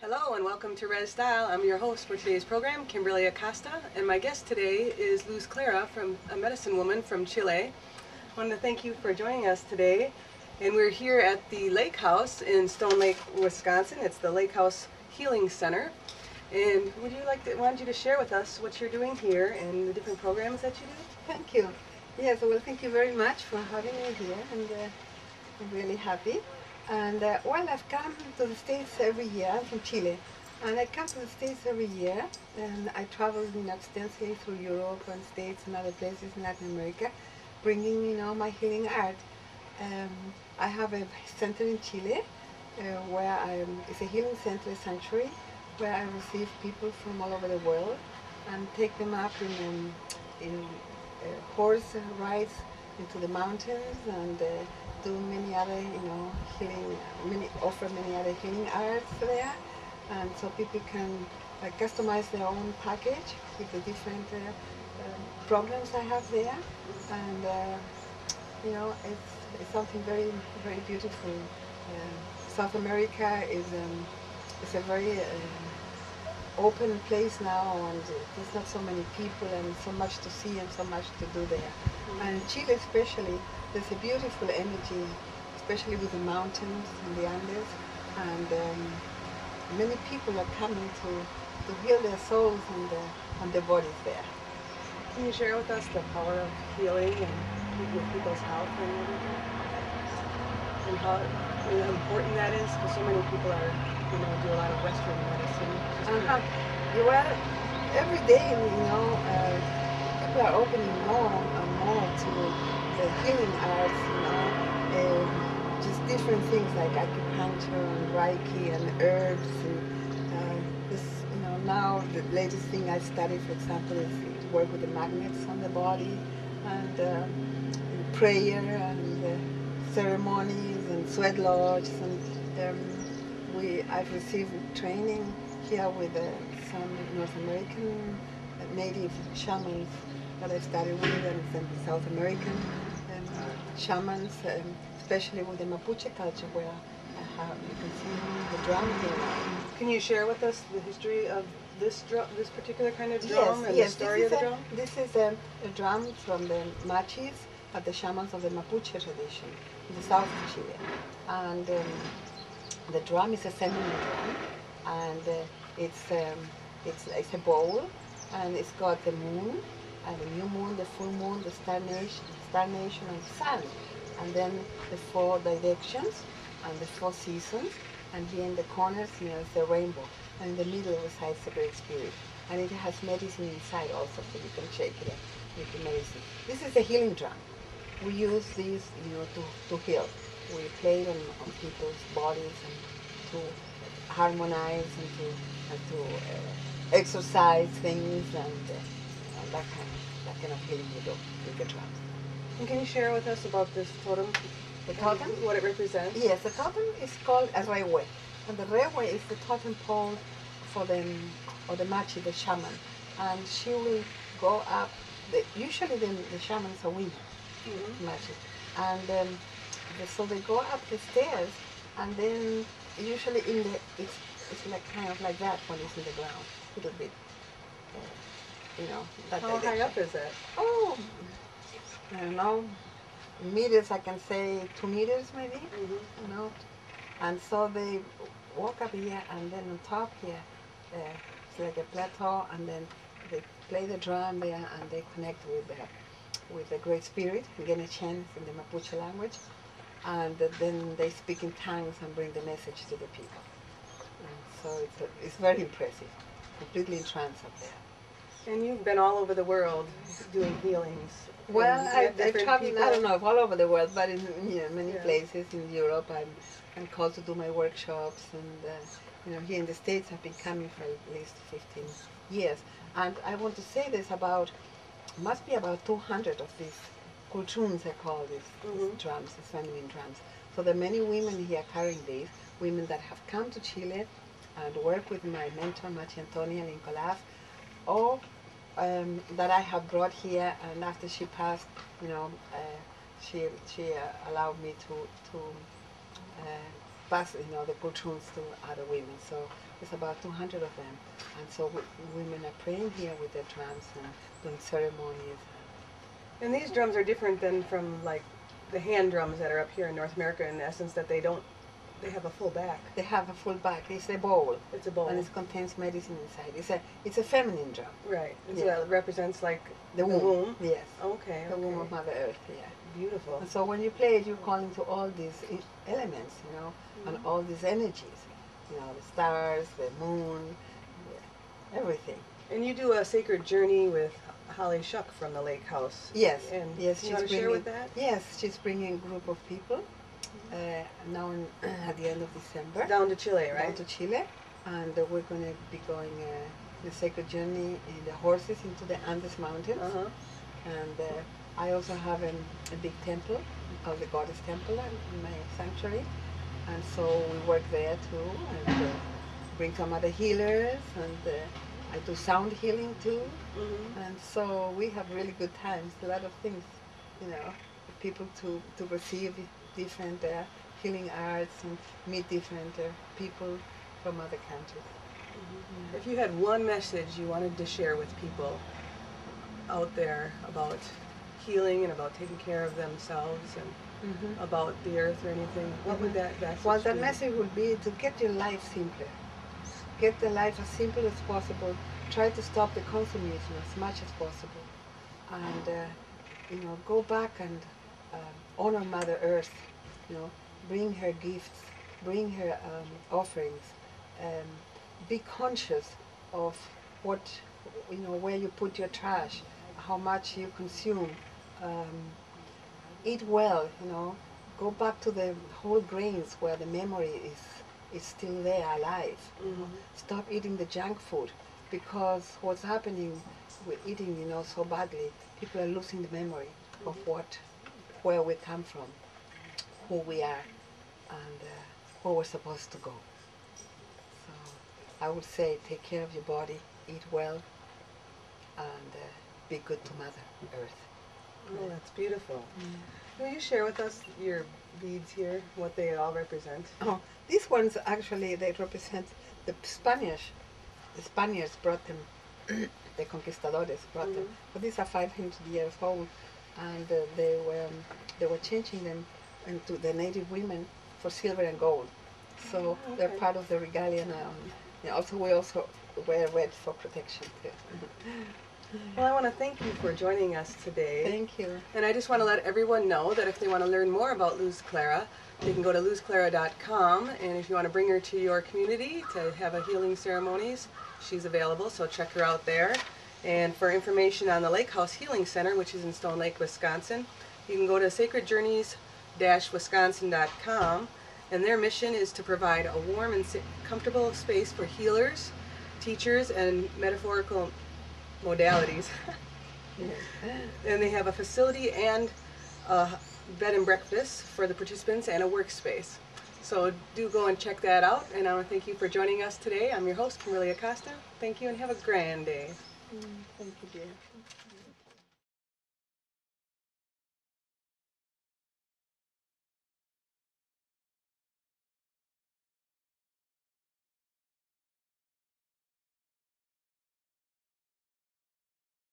Hello and welcome to RezStyle. I'm your host for today's program, Kimberlie Acosta, and my guest today is Luzclara, a medicine woman from Chile. I want to thank you for joining us today. And we're here at the Lake House in Stone Lake, Wisconsin. It's the Lake House Healing Center. And wanted you to share with us what you're doing here and the different programs that you do? Thank you. Yes, well, thank you very much for having me here, and I'm really happy. And well, I've come to the States every year. I'm from Chile, and I come to the States every year, and I travel, extensively through Europe and States and other places in Latin America, bringing, my healing art. I have a center in Chile, where it's a healing center, a sanctuary, where I receive people from all over the world and take them up in horse rides into the mountains and do many other, offer many other healing arts there, and so people can customize their own package with the different problems I have there, and it's something very, very beautiful. South America is a very open place now, and there's not so many people and so much to see and so much to do there. And in Chile especially, there's a beautiful energy, especially with the mountains and the Andes, and many people are coming to heal their souls and their bodies there. Can you share with us the power of healing and with people's health and everything? And how important that is? Because so many people are, do a lot of Western medicine. Well, every day, people are opening more and more to the healing arts, just different things like acupuncture and Reiki and herbs. And now the latest thing I study, for example, is work with the magnets on the body, and prayer and ceremonies and sweat lodges, and I've received training here with some North American native shamans that I studied with, and some South American shamans, especially with the Mapuche culture, where you can see the drum here. Can you share with us the history of this particular kind of drum, and yes, the story of the drum? This is a drum from the Machis, the shamans of the Mapuche tradition in the south of Chile. And the drum is a feminine drum, and it's a bowl, and it's got the moon, and the new moon, the full moon, the star nation, and the sun, and then the 4 directions and the 4 seasons, and here in the corners, is the rainbow, and in the middle resides the Great Spirit, and it has medicine inside also, so you can shake it and make the medicine. This is a healing drum. We use these, to heal. We play them on people's bodies and to harmonize and to exercise things, and that kind of healing we do with the drums. And can you share with us about this totem? The totem? What it represents? Yes, the totem is called a rewe, and the rewe is the totem pole for the machi, the shaman, and she will go up. Usually the shamans are women, machi, and so they go up the stairs, and then usually it's like kind of like that when it's in the ground, a little bit, that How high up is it? Oh, I don't know, meters, I can say 2 meters maybe, and so they walk up here, and then on top here, it's like a plateau, and then they play the drum there, and they connect with the Great Spirit, again a chant in the Mapuche language, and then they speak in tongues and bring the message to the people. And so it's very impressive, completely in trance up there. And you've been all over the world doing healings. Well, I travel, I don't know if all over the world, but in many places in Europe. I'm called to do my workshops, and here in the States I've been coming for at least 15 years. And I want to say there's must be about 200 of these kultuns, I call these drums, these feminine drums. So there are many women here carrying these, women that have come to Chile and work with my mentor, Machi Antonia Nicolás, or that I have brought here, and after she passed, she allowed me to pass, the patrons to other women. So it's about 200 of them. And so women are praying here with their drums and doing ceremonies. And these drums are different than from like the hand drums that are up here in North America in the essence that they have a full back. They have a full back. It's a bowl. It's a bowl. And it contains medicine inside. It's a feminine drum. Right. And Yeah. so that represents like The womb. Yes. Okay. The womb of Mother Earth, yeah. Beautiful. And so when you play it, you're calling to all these elements, and all these energies. The stars, the moon, everything. And you do a sacred journey with Holly Shuck from the Lake House. Yes. And Yes. you want to share with that? Yes, she's bringing a group of people now at the end of December. Down to Chile, right? Down to Chile, and we're going to be going the sacred journey in the horses into the Andes Mountains. Uh-huh. And I also have a big temple, called the Goddess Temple, in my sanctuary. And so we work there too, and bring some other healers, and I do sound healing too. Mm-hmm. And so we have really good times, a lot of things, for people to receive different healing arts and meet different people from other countries. Mm-hmm. If you had one message you wanted to share with people out there about healing and about taking care of themselves and about the earth or anything, what would that message Well, the be? message would be to get your life simpler. Get the life as simple as possible. Try to stop the consumism as much as possible. And, go back and honor Mother Earth. Bring her gifts, bring her offerings. Be conscious of what, where you put your trash, how much you consume. Eat well, go back to the whole grains where the memory is still there, alive. Mm-hmm. Stop eating the junk food, because what's happening with eating, so badly, people are losing the memory of where we come from, who we are, and where we're supposed to go. So I would say take care of your body, eat well, and be good to Mother Earth. Oh, that's beautiful. Will you share with us your beads here, what they all represent? Oh, these ones actually, they represent the Spanish. The Spaniards brought them, the conquistadores brought them. But these are 500 years old, and they were changing them into the native women for silver and gold. So they're part of the regalia now. We also wear red for protection too. Well, I want to thank you for joining us today. Thank you. And I just want to let everyone know that if they want to learn more about Luzclara, they can go to luzclara.com, and if you want to bring her to your community to have a healing ceremonies, she's available, so check her out there. And for information on the Lake House Healing Center, which is in Stone Lake, Wisconsin, you can go to sacredjourneys-wisconsin.com, and their mission is to provide a warm and comfortable space for healers, teachers, and metaphorical modalities. And they have a facility and a bed and breakfast for the participants and a workspace. So do go and check that out, and I want to thank you for joining us today. I'm your host, Kimberlie Acosta. Thank you and have a grand day. Thank you, dear.